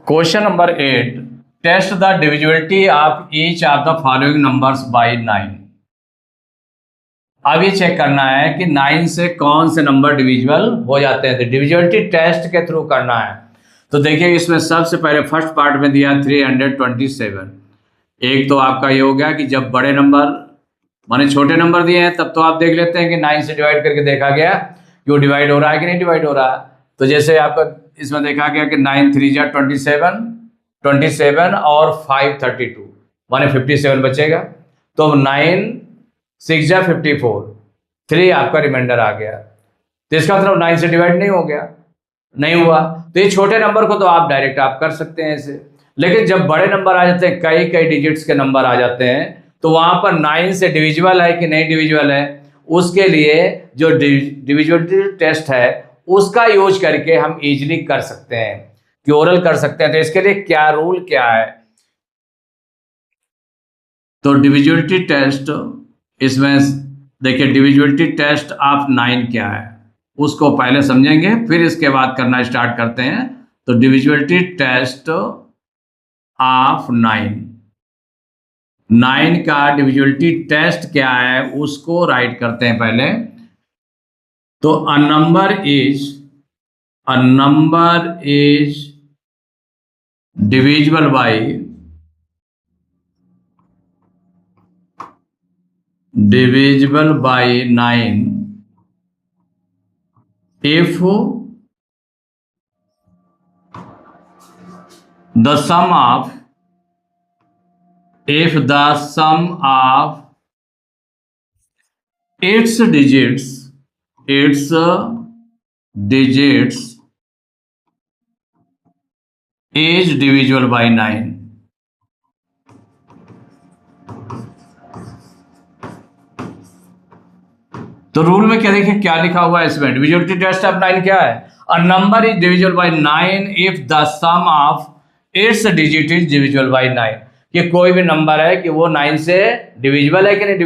Question number 8, test the divisibility of each of the following numbers by 9। अब ये check करना है कि 9 से कौन से नंबर डिविजिबल हो जाते हैं, तो डिविजिबिलिटी टेस्ट के थ्रू करना है। तो देखिए इसमें सबसे पहले फर्स्ट पार्ट में दिया 327। एक तो आपका ये हो गया कि जब बड़े नंबर माने छोटे नंबर दिए हैं तब तो आप देख लेते हैं कि 9 से डिवाइड करके देखा गया कि वो डिवाइड हो रहा है कि नहीं डिवाइड हो रहा है। तो जैसे आपका इसमें देखा गया कि 9 3 जा 27 और 5 32 माने 57 बचेगा। तो 9 6 जा 54, 3 आपका रिमाइंडर आ गया। तो इसका मतलब 9 से डिवाइड नहीं हो गया, नहीं हुआ। तो ये छोटे नंबर को तो आप डायरेक्ट आप कर सकते हैं ऐसे, लेकिन जब बड़े नंबर आ जाते हैं, कई कई डिजिट्स के नंबर आ जाते हैं, तो वहां पर 9 से डिविजिबल है कि नहीं डिविजिबल है, उसके लिए जो डिविजिबिलिटी टेस्ट है उसका यूज करके हम इजीली कर सकते हैं, क्योरल कर सकते हैं। तो इसके लिए क्या रूल क्या है, तो डिविजिबिलिटी टेस्ट इसमें देखिए डिविजिबिलिटी टेस्ट ऑफ 9 क्या है उसको पहले समझेंगे, फिर इसके बाद करना स्टार्ट करते हैं। तो डिविजिबिलिटी टेस्ट ऑफ 9 का डिविजिबिलिटी टेस्ट क्या है उसको राइट करते हैं पहले। तो अ number is divisible by 9 if the sum of its digits is divisible by 9। तो रूल में क्या देखिए क्या लिखा हुआ है इसमें, डिविजिबिलिटी टेस्ट ऑफ 9 क्या है, a number is divisible by 9 if the sum of its digit is divisible by 9। कि कोई भी नंबर है कि वो 9 से डिविजिबल है कि नहीं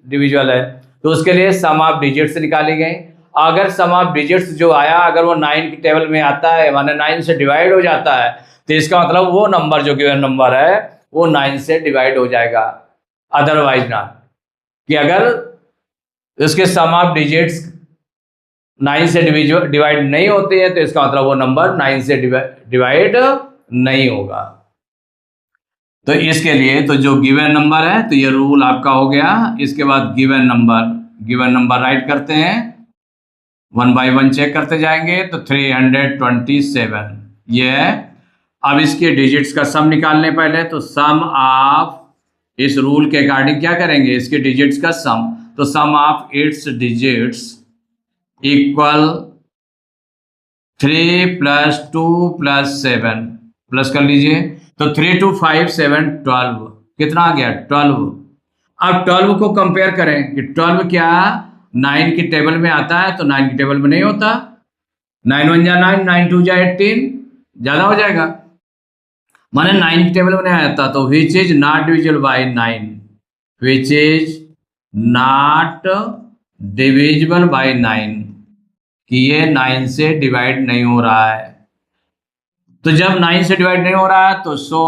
डिविजिबल है, तो उसके लिए सम ऑफ डिजिट्स निकाली गई। अगर सम ऑफ डिजिट्स जो आया अगर वो 9 की टेबल में आता है माने 9 से डिवाइड हो जाता है, तो इसका मतलब वो नंबर जो गिवन नंबर है वो 9 से डिवाइड हो जाएगा, अदरवाइज ना। कि अगर इसके सम ऑफ डिजिट्स 9 से डिवाइड नहीं होते हैं तो इसका मतलब वो नंबर 9 से डिवाइड नहीं होगा। तो इसके लिए तो जो गिवन नंबर है तो ये रूल आपका हो गया। इसके बाद गिवन नंबर राइट करते हैं, 1 बाय 1 चेक करते जाएंगे। तो 327 ये है। अब इसके डिजिट्स का सम निकालने पहले, तो सम ऑफ इस रूल के अकॉर्डिंग क्या करेंगे, इसके डिजिट्स का सम। तो sum of its digits equal 3 + 2 + 7 plus कर लीजिए। तो 3 2 5 7 12 कितना आ गया 12। अब 12 को कंपेयर करें कि 12 क्या 9 की टेबल में आता है, तो 9 की टेबल में नहीं होता। 9 1 जा 9, 9 2 जा 18, ज्यादा हो जाएगा माने 9 की टेबल में नहीं आता। तो which is not divisible by 9, which is not divisible by 9, कि ये 9 से डिवाइड नहीं हो रहा है। तो जब 9 से डिवाइड नहीं हो रहा है तो so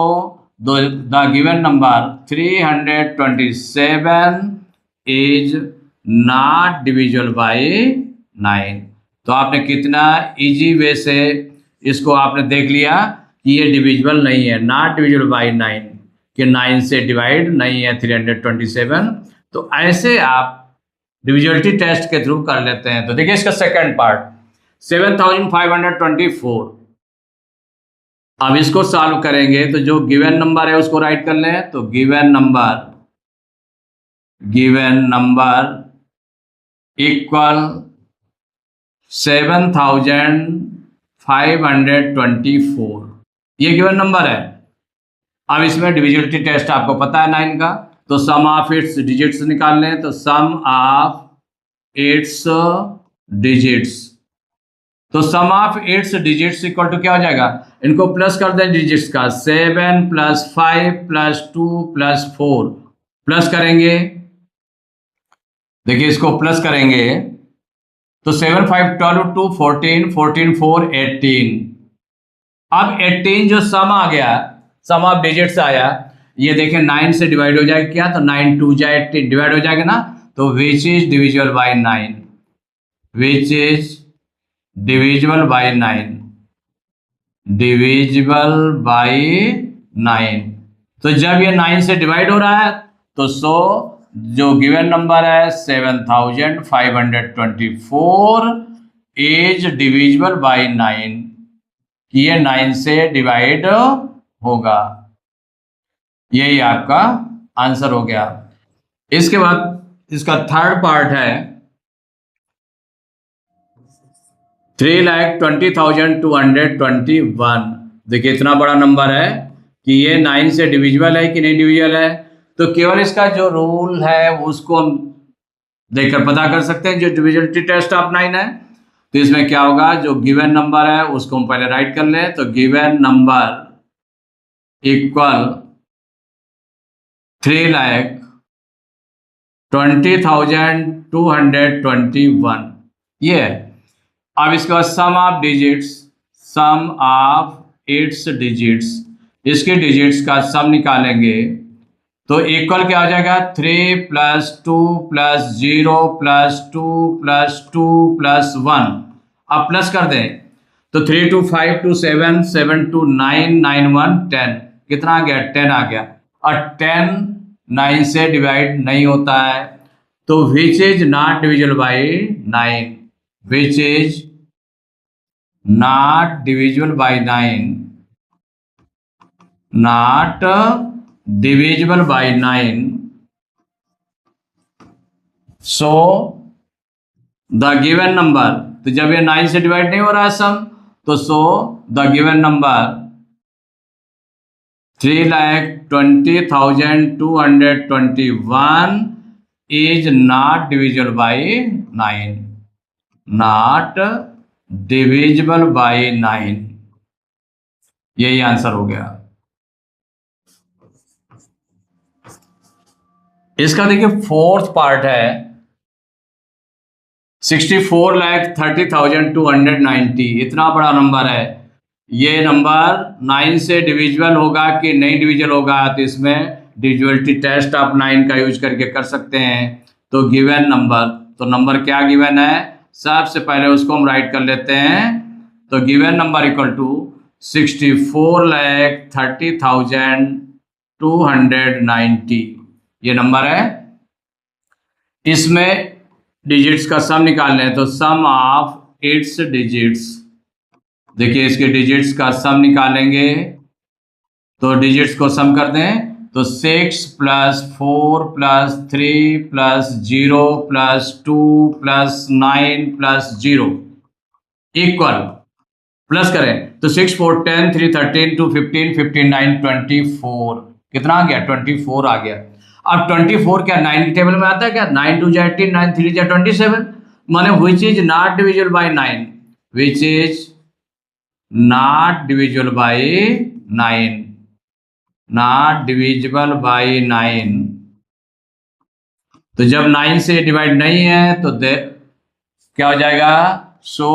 the given number 327 is not divisible by 9। तो आपने कितना इजी वे से इसको आपने देख लिया कि ये डिविजिबल नहीं है, नॉट डिविजिबल बाय 9, कि 9 से डिवाइड नहीं है 327। तो ऐसे आप डिविजिबिलिटी टेस्ट के थ्रू कर लेते हैं। तो देखिए इसका सेकंड पार्ट 7524। अब इसको सॉल्व करेंगे तो जो गिवन नंबर है उसको राइट कर लें। तो गिवन नंबर इक्वल 7524, ये गिवन नंबर है। अब इसमें डिविजिबिलिटी टेस्ट आपको पता है 9 का, तो सम ऑफ इट्स डिजिट्स निकाल लें। तो सम ऑफ इट्स डिजिट्स, तो sum of its digits equal to क्या हो जाएगा, इनको प्लस कर दें डिजिट्स का, 7 + 5 + 2 + 4 प्लस करेंगे। देखिए इसको प्लस करेंगे तो 7 5 12 2 14 14 4 18 अब 18 जो सम आ गया, सम ऑफ डिजिट्स आया, ये देखें 9 से डिवाइड हो जाएगा क्या, तो 9 2 जा 18 डिवाइड हो जाएगा ना, तो which is divisible by 9, which is divisible by 9, divisible by 9। तो जब ये 9 से डिवाइड हो रहा है तो सो जो गिवन नंबर है 7524 इज डिविजिबल बाय 9, कि ये 9 से डिवाइड होगा। यही आपका आंसर हो गया। इसके बाद इसका थर्ड पार्ट है 3,20,221। देखिए इतना बड़ा नंबर है कि ये 9 से डिविजिबल है कि नहीं डिविजिबल है, तो केवल इसका जो रूल है उसको हम देखकर पता कर सकते हैं, जो डिविजिबिलिटी टेस्ट ऑफ 9 है। तो इसमें क्या होगा, जो गिवन नंबर है उसको हम पहले राइट कर लें, तो गिवन नंबर इक्वल 3,20,221, ये है। अब इसके बाद sum of digits, sum of its digits, इसके डिजिट्स का सम निकालेंगे तो इक्वल क्या हो जाएगा, 3 + 2 + 0 + 2 + 2 + 1। अब प्लस कर दें तो 3 2 5 2 7 7 2 9 9 1 10, कितना आ गया, 10 आ गया। और 10 9 से डिवाइड नहीं होता है, तो which is not divisible by 9, which is not divisible by 9, not divisible by 9। So the given number, तो जब ये 9 से डिवाइड नहीं हो रहा है सम, तो so the given number 3,20,221 is not divisible by 9, not divisible by 9। यही आंसर हो गया। इसका देखिए फोर्थ पार्ट है 64,30,290। इतना बड़ा नंबर है, ये नंबर 9 से डिविजिबल होगा कि नहीं डिविजिबल होगा, तो इसमें डिविजिबिलिटी टेस्ट ऑफ 9 का यूज करके कर सकते हैं। तो गिवन नंबर, तो नंबर क्या गिवन है, सबसे पहले उसको हम राइट कर लेते हैं। तो गिवन नंबर इक्वल टू 64,30,290, ये नंबर है। इसमें डिजिट्स का सम निकालना है, तो सम ऑफ इट्स डिजिट्स, देखिए इसके डिजिट्स का सम निकालेंगे, तो डिजिट्स को सम कर दें तो 6 + 4 + 3 + 0 + 2 + 9 + 0 इक्वल, प्लस करें तो 6 4 10 3 13 2 15 15 9 24, कितना आ गया, 24 आ गया। अब 24 क्या 9 की टेबल में आता है क्या, 9 2 जा 18 9 3 जा 27, माने which is not divisible by 9, which is not divisible by 9, not divisible by 9। तो जब 9 से डिवाइड नहीं है तो क्या हो जाएगा, so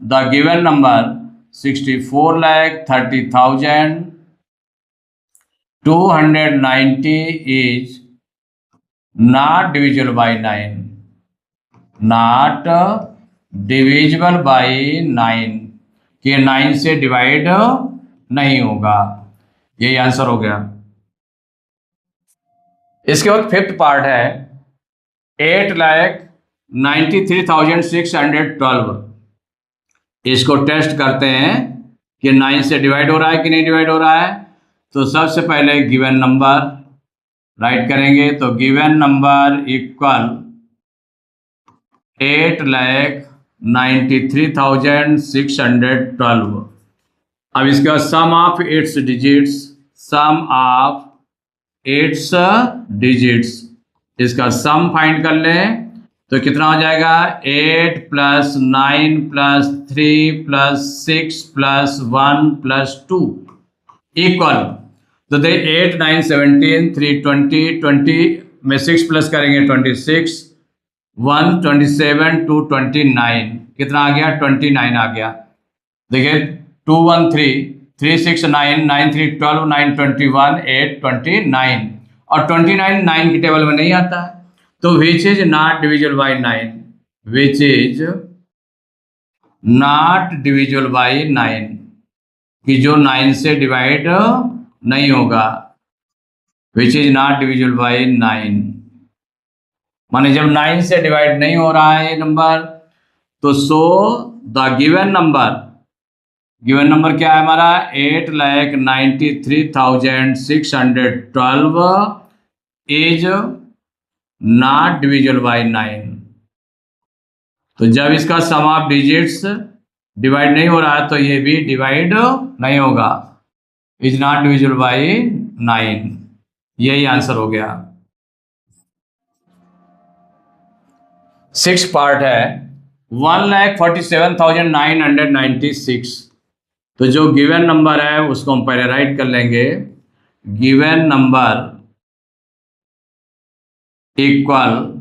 the given number 64,30,290 is not divisible by 9, not divisible by 9, कि 9 से डिवाइड नहीं होगा। यही आंसर हो गया। इसके बाद फिफ्थ पार्ट है 8,93,612। इसको टेस्ट करते हैं कि 9 से डिवाइड हो रहा है कि नहीं डिवाइड हो रहा है। तो सबसे पहले गिवन नंबर राइट करेंगे, तो गिवन नंबर इक्वल 8,93,612। अब इसके बाद sum of its digits, sum of its digits, इसका सम फाइंड कर लें तो कितना हो जाएगा, 8 + 9 + 3 + 6 + 1 + 2 इक्वल, तो दे 8 9 17 3 20 20 में 6 प्लस करेंगे 26 1 27 2 29, कितना आ गया, 29 आ गया। देखिए 2 1 3 369, 9 3 12, 9 21, 8 29, और 29 9 की टेबल में नहीं आता है, तो which is not divisible by 9, which is not divisible by 9, कि जो 9 से डिवाइड नहीं होगा, which is not divisible by 9, माने जब 9 से डिवाइड नहीं हो रहा है ये नंबर, तो सो द गिवन नंबर क्या है हमारा, 8,93,612 इज नॉट डिविजिबल बाई 9। तो जब इसका सम ऑफ डिजिट्स डिवाइड नहीं हो रहा है तो ये भी डिवाइड नहीं होगा, इज नॉट डिविजिबल बाई 9। यही आंसर हो गया। 6 पार्ट है, 1,47,996। तो जो गिवन नंबर है उसको हम पहले राइट कर लेंगे। गिवन नंबर इक्वल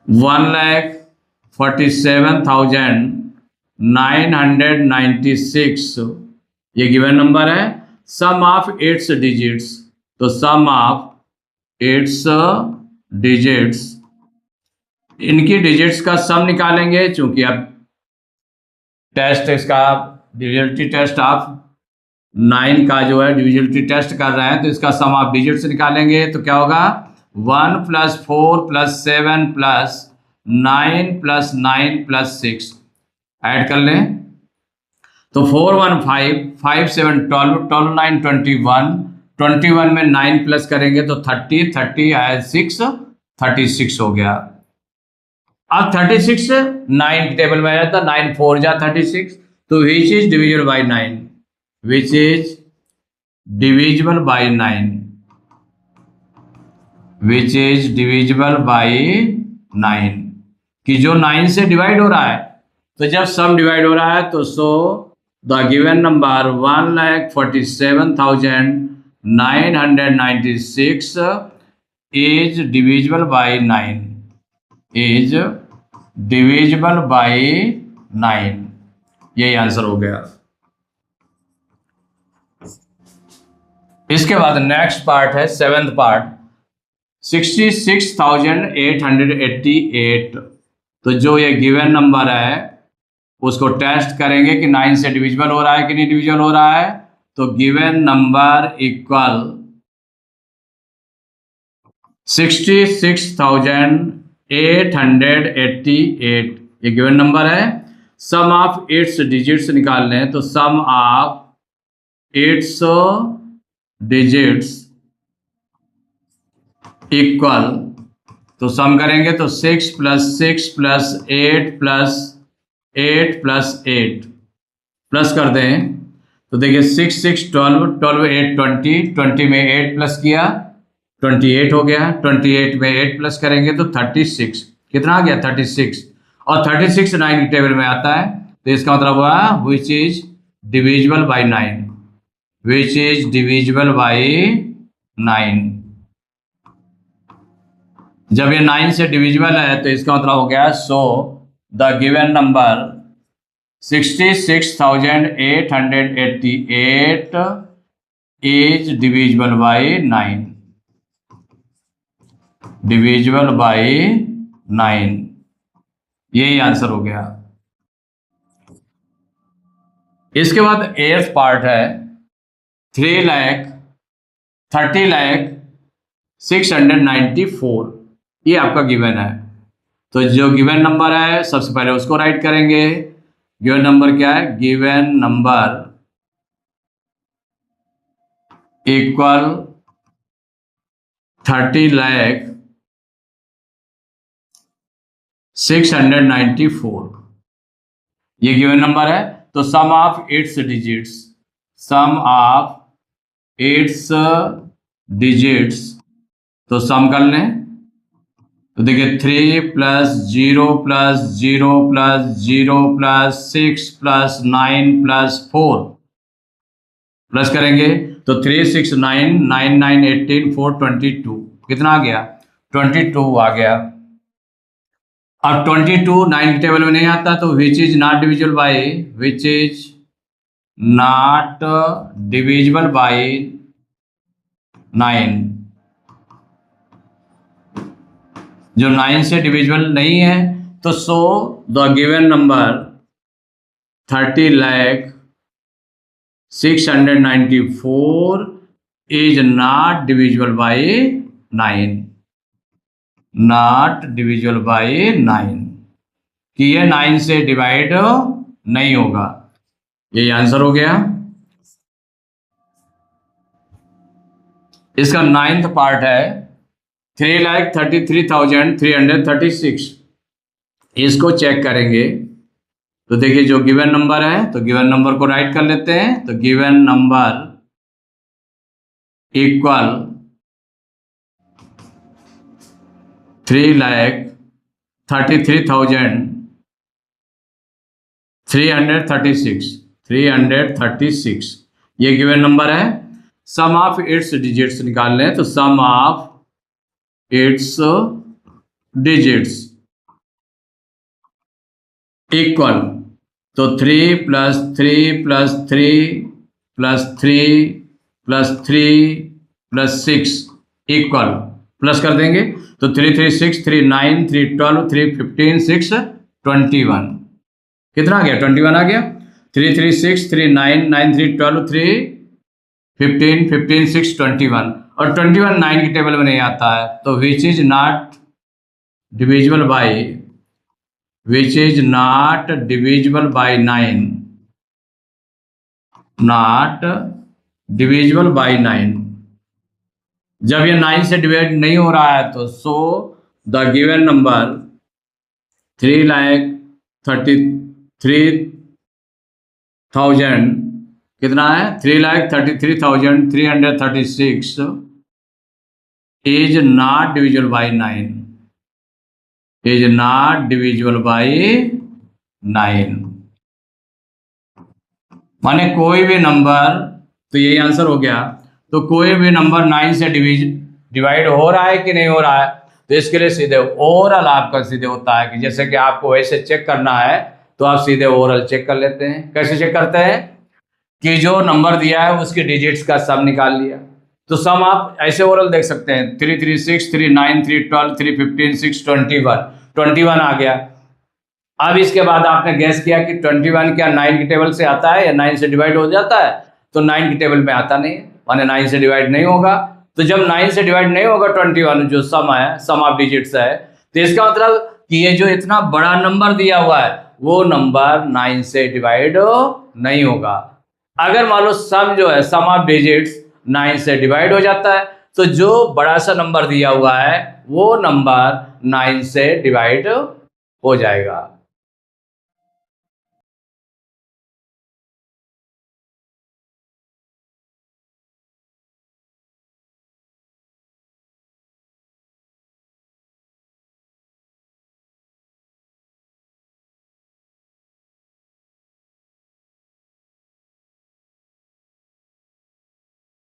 1,47,996, ये गिवन नंबर है। सम ऑफ इट्स डिजिट्स, तो सम ऑफ इट्स डिजिट्स, इनकी डिजिट्स का सम निकालेंगे, चूंकि अब टेस्ट इसका डिविजिबिलिटी टेस्ट ऑफ 9 का जो है डिविजिबिलिटी टेस्ट कर रहे हैं, तो इसका सम ऑफ डिजिट्स निकालेंगे तो क्या होगा, 1 + 4 + 7 + 9 + 9 + 6 ऐड कर लें तो 4 1 5 5 7 12 12 9 21, 21 में 9 प्लस करेंगे तो 30 30 6 36 हो गया। अब 36 9 की टेबल में आ जाता, 9 4 जा 36, तो which is divisible by 9, which is divisible by 9, which is divisible by 9, कि जो 9 से डिवाइड हो रहा है, तो जब सम डिवाइड हो रहा है तो so the given number 1,47,996 is divisible by 9, is divisible by 9। यही आंसर हो गया। इसके बाद नेक्स्ट पार्ट है 7th पार्ट, 66,888। तो जो ये गिवन नंबर है उसको टेस्ट करेंगे कि 9 से डिविजिबल हो रहा है कि नहीं डिविजिबल हो रहा है। तो गिवन नंबर इक्वल 66,888, ये गिवन नंबर है। सम ऑफ इट्स डिजिट्स निकाल लें तो sum of its digits equal, तो सम करेंगे तो 6 + 6 + 8 + 8 + 8 प्लस कर दें तो देखिए 6 6 12 12 8 20, 20 में 8 प्लस किया 28 हो गया, 28 में 8 प्लस करेंगे तो 36, कितना आ गया 36, और 36 9 की टेबल में आता है, तो इसका मतलब हुआ which is divisible by 9, which is divisible by 9। जब ये 9 से डिविजिबल है तो इसका मतलब हो गया so the given number 66,888 is divisible by 9, divisible by 9। यही आंसर हो गया। इसके बाद 8th पार्ट है 3,30,694, ये आपका गिवन है। तो जो गिवन नंबर है सबसे पहले उसको राइट करेंगे। गिवन नंबर क्या है, गिवन नंबर इक्वल 30,694, ये गिवन नंबर है। तो sum of its digits, sum of its digits, तो सम कर लें तो देखिए 3 + 0 + 0 + 0 + 6 + 9 + 4 प्लस करेंगे तो 3 6 9 9 9 18 4 22, कितना आ गया 22 आ गया। अब 22 9 की टेबल में नहीं आता तो which is not divisible by, which is not divisible by 9, जो 9 से डिविजिबल नहीं है, तो so the given number 30,694 is not divisible by 9, not divisible by 9, कि ये 9 से डिवाइड नहीं होगा। ये आंसर हो गया। इसका 9th पार्ट है 3,33,336। इसको चेक करेंगे तो देखिए जो गिवन नंबर है, तो गिवन नंबर को राइट कर लेते हैं। तो गिवन नंबर इक्वल 3,33,336 ये गिवन नंबर है। सम ऑफ इट्स डिजिट्स निकाल लें, तो sum of its digits equal, तो 3 + 3 + 3 + 3 + 3 + 6 इक्वल, प्लस कर देंगे तो 3 3 6 3 9 3 12 3 15 6 21, कितना आ गया? 21 आ गया। 3 3 6 3 9 9 3 12 3 15 15 6 21, और 21 9 की टेबल में नहीं आता है, तो which is not divisible by 9, not divisible by 9। जब ये 9 से डिवाइड नहीं हो रहा है, तो सो द गिवन नंबर 3,33,000 कितना है? 3,33,336 is not divisible by 9, is not divisible by 9। माने कोई भी नंबर, तो यही आंसर हो गया। तो कोई भी नंबर 9 से डिवाइड हो रहा है कि नहीं हो रहा है, तो इसके लिए सीधे ओवरऑल आपका सीधे होता है कि जैसे कि आपको वैसे चेक करना है, तो आप सीधे ओवरऑल चेक कर लेते हैं। कैसे चेक करते हैं कि जो नंबर दिया है उसके डिजिट्स का सम निकाल लिया, तो सम आप ऐसे ओवरऑल देख सकते हैं 3 3 6 3 9 3 12 3 15 6 21 आ गया। अब इसके बाद आपने गैस किया कि 21 क्या 9 की टेबल से आता है या 9 से डिवाइड हो जाता है, तो 9 की टेबल में आता नहीं है, माने 9 से डिवाइड नहीं होगा। तो जब 9 से डिवाइड नहीं होगा 21 जो सम है, सम ऑफ डिजिट्स है, तो इसका मतलब कि ये जो इतना बड़ा नंबर दिया हुआ है वो नंबर 9 से डिवाइड नहीं होगा। अगर मान लो सम जो है, सम ऑफ डिजिट्स 9 से डिवाइड हो जाता है, तो जो बड़ा सा नंबर दिया हुआ है वो नंबर 9 से डिवाइड हो जाएगा।